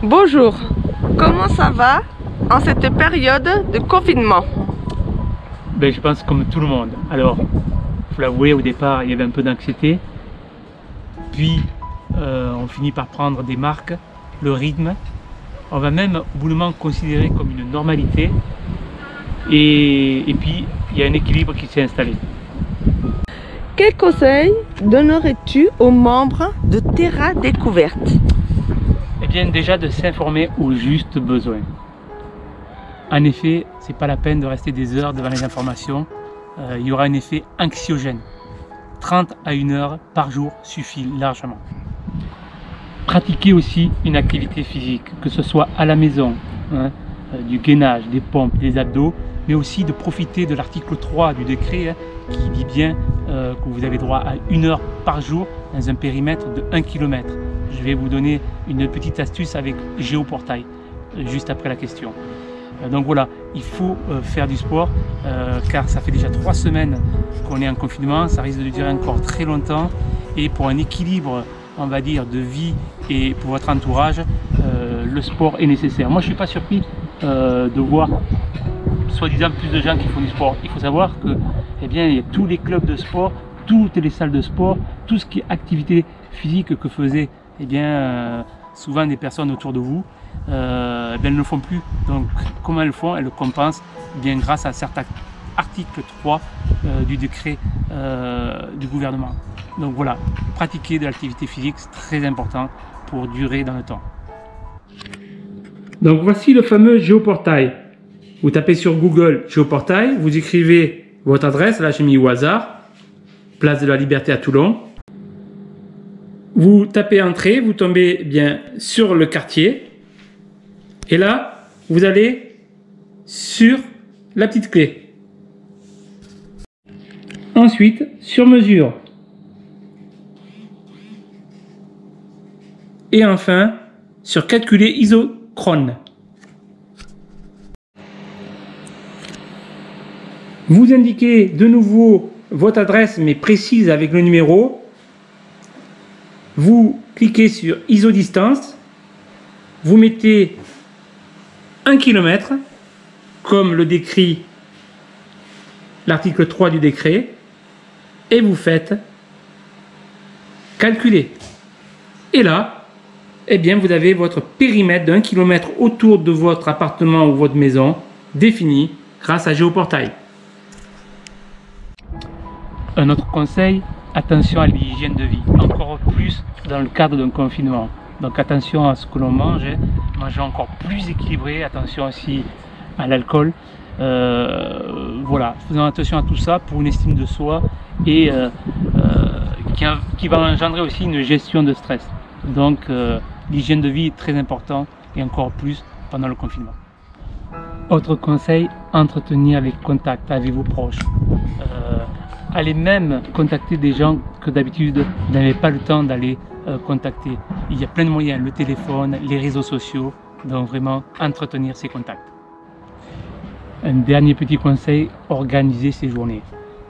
Bonjour, comment ça va en cette période de confinement? Je pense comme tout le monde. Alors, il faut l'avouer, au départ, il y avait un peu d'anxiété. Puis, on finit par prendre des marques, le rythme. On va même, au bout du moment, considérer comme une normalité. Et puis, il y a un équilibre qui s'est installé. Quel conseil donnerais-tu aux membres de Terra Découverte? Eh bien, déjà de s'informer au juste besoin. En effet, c'est pas la peine de rester des heures devant les informations. Il y aura un effet anxiogène. 30 à 1 heure par jour suffit largement. Pratiquez aussi une activité physique, que ce soit à la maison, du gainage, des pompes, des abdos, mais aussi de profiter de l'article 3 du décret qui dit bien que vous avez droit à 1 heure par jour dans un périmètre de 1 km. Je vais vous donner une petite astuce avec Géoportail, juste après la question. Donc voilà, il faut faire du sport car ça fait déjà 3 semaines qu'on est en confinement, ça risque de durer encore très longtemps et pour un équilibre, on va dire, de vie et pour votre entourage, le sport est nécessaire. Moi je ne suis pas surpris de voir soi-disant plus de gens qui font du sport. Il faut savoir que il y a tous les clubs de sport, toutes les salles de sport, tout ce qui est activité physique que faisaient souvent des personnes autour de vous, elles ne le font plus. Donc comment elles le font? Elles le compensent bien grâce à certains articles 3 du décret du gouvernement. Donc voilà, pratiquer de l'activité physique, c'est très important pour durer dans le temps. Donc voici le fameux Géoportail. Vous tapez sur Google Géoportail, vous écrivez votre adresse, là j'ai mis au hasard, place de la Liberté à Toulon. Vous tapez entrée, vous tombez bien sur le quartier. Et là, vous allez sur la petite clé. Ensuite, sur mesure. Et enfin, sur calculer isochrone. Vous indiquez de nouveau votre adresse, mais précise avec le numéro. Vous cliquez sur isodistance. Vous mettez 1 km, comme le décrit l'article 3 du décret, et vous faites calculer. Et là, vous avez votre périmètre d'1 km autour de votre appartement ou votre maison défini grâce à Géoportail. Un autre conseil, attention à l'hygiène de vie, encore plus dans le cadre d'un confinement. Donc attention à ce que l'on mange, manger encore plus équilibré, attention aussi à l'alcool. Voilà, faisons attention à tout ça pour une estime de soi et qui va engendrer aussi une gestion de stress. Donc l'hygiène de vie est très importante et encore plus pendant le confinement. Autre conseil, entretenir les contacts avec vos proches. Allez même contacter des gens que d'habitude vous n'avez pas le temps d'aller contacter. Il y a plein de moyens, le téléphone, les réseaux sociaux, donc vraiment entretenir ces contacts. Un dernier petit conseil, organiser ses journées.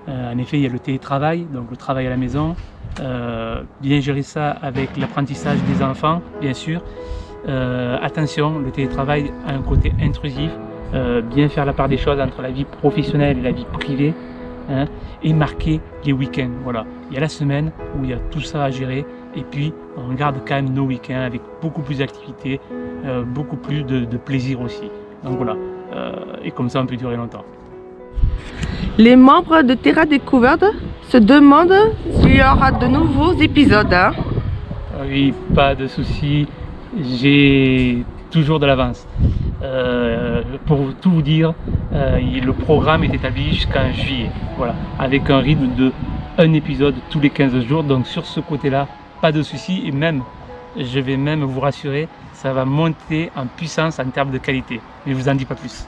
En effet, il y a le télétravail, donc le travail à la maison, bien gérer ça avec l'apprentissage des enfants, bien sûr. Attention, le télétravail a un côté intrusif, bien faire la part des choses entre la vie professionnelle et la vie privée. Et marquer les week-ends. Voilà, il y a la semaine où il y a tout ça à gérer et puis on garde quand même nos week-ends avec beaucoup plus d'activités, beaucoup plus de plaisir aussi. Donc voilà, et comme ça on peut durer longtemps. Les membres de Terra Découverte se demandent s'il y aura de nouveaux épisodes. Oui, pas de souci, j'ai toujours de l'avance. Pour tout vous dire, le programme est établi jusqu'en juillet, voilà, avec un rythme de 1 épisode tous les 15 jours, donc sur ce côté-là, pas de souci, et même, je vais même vous rassurer, ça va monter en puissance en termes de qualité, mais je vous en dis pas plus.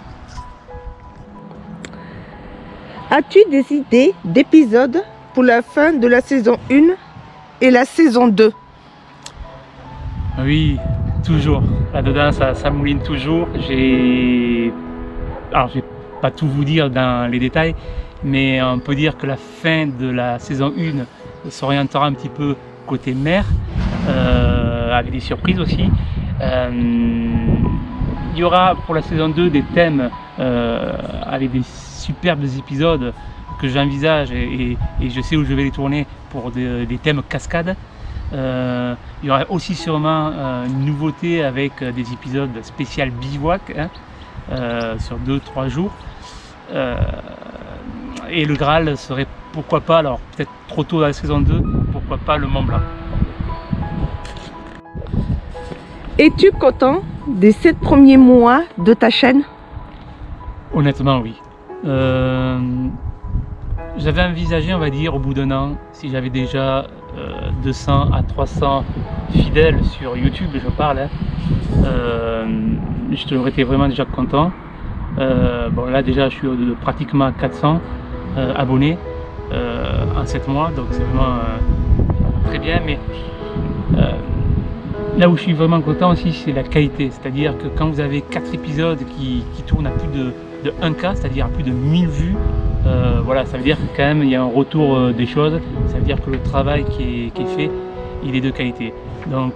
As-tu des idées d'épisodes pour la fin de la saison 1 et la saison 2? Oui, toujours. Là-dedans, ça mouline toujours. Alors, je vais pas tout vous dire dans les détails, mais on peut dire que la fin de la saison 1 s'orientera un petit peu côté mer, avec des surprises aussi. Il y aura pour la saison 2 des thèmes avec des superbes épisodes que j'envisage et je sais où je vais les tourner pour des thèmes cascades. Il y aura aussi sûrement une nouveauté avec des épisodes spécial bivouac sur 2-3 jours. Et le Graal serait pourquoi pas, alors peut-être trop tôt dans la saison 2, pourquoi pas le Mont Blanc. Es-tu content des 7 premiers mois de ta chaîne? Honnêtement, oui. J'avais envisagé, on va dire, au bout d'un an, si j'avais déjà 200 à 300 fidèles sur YouTube, je parle, je l'aurais été vraiment déjà content. Bon, là déjà, je suis pratiquement à 400 abonnés en 7 mois, donc c'est vraiment très bien. Mais là où je suis vraiment content aussi, c'est la qualité. C'est-à-dire que quand vous avez 4 épisodes qui tournent à plus de 1K, c'est-à-dire à plus de 1000 vues, voilà, ça veut dire que quand même il y a un retour des choses. Ça veut dire que le travail qui est fait, il est de qualité. Donc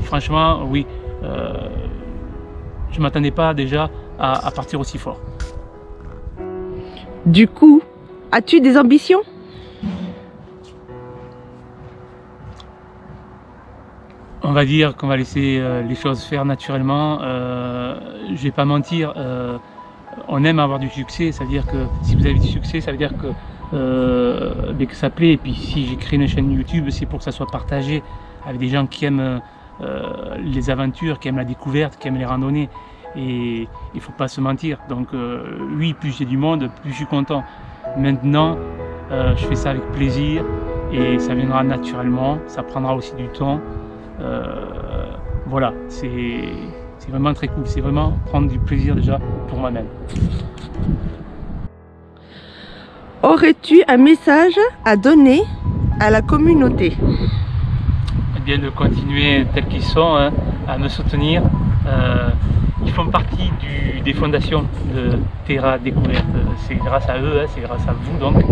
franchement, oui, je ne m'attendais pas déjà à partir aussi fort. Du coup, as-tu des ambitions? On va dire qu'on va laisser les choses faire naturellement. Je vais pas mentir, on aime avoir du succès, c'est-à-dire que si vous avez du succès, ça veut dire que, que ça plaît. Et puis si j'ai créé une chaîne YouTube, c'est pour que ça soit partagé avec des gens qui aiment les aventures, qui aiment la découverte, qui aiment les randonnées. Et il ne faut pas se mentir. Donc oui, plus j'ai du monde, plus je suis content. Maintenant, je fais ça avec plaisir et ça viendra naturellement, ça prendra aussi du temps. Voilà, c'est vraiment très cool, c'est vraiment prendre du plaisir déjà pour moi-même. Aurais-tu un message à donner à la communauté? Eh bien, de continuer tels qu'ils sont, hein, à me soutenir. Ils font partie des fondations de Terra Découverte. C'est grâce à eux, hein, c'est grâce à vous donc,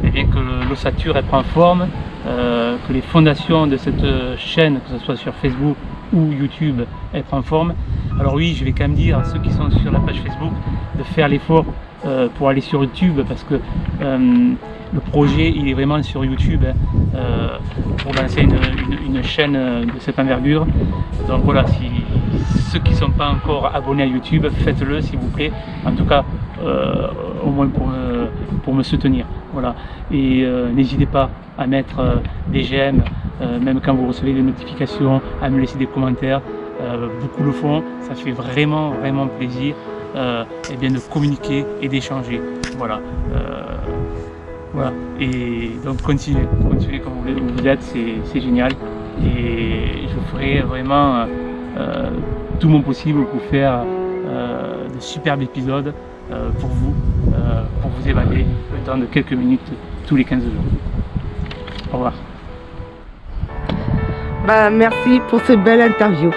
et bien que l'ossature prend forme, que les fondations de cette chaîne, que ce soit sur Facebook ou YouTube, elles prennent forme. Alors oui, je vais quand même dire à ceux qui sont sur la page Facebook de faire l'effort pour aller sur YouTube, parce que le projet il est vraiment sur YouTube, hein, pour lancer une chaîne de cette envergure. Donc voilà, si ceux qui ne sont pas encore abonnés à YouTube, faites-le s'il vous plaît, en tout cas au moins pour me soutenir. Voilà. Et n'hésitez pas à mettre des j'aime, même quand vous recevez des notifications, à me laisser des commentaires. Beaucoup le font, ça fait vraiment plaisir et bien de communiquer et d'échanger. Voilà. Voilà. Et donc continuez comme vous êtes, c'est génial. Et je ferai vraiment tout mon possible pour faire de superbes épisodes pour vous évader le temps de quelques minutes tous les 15 jours. Au revoir. Merci pour cette belle interview.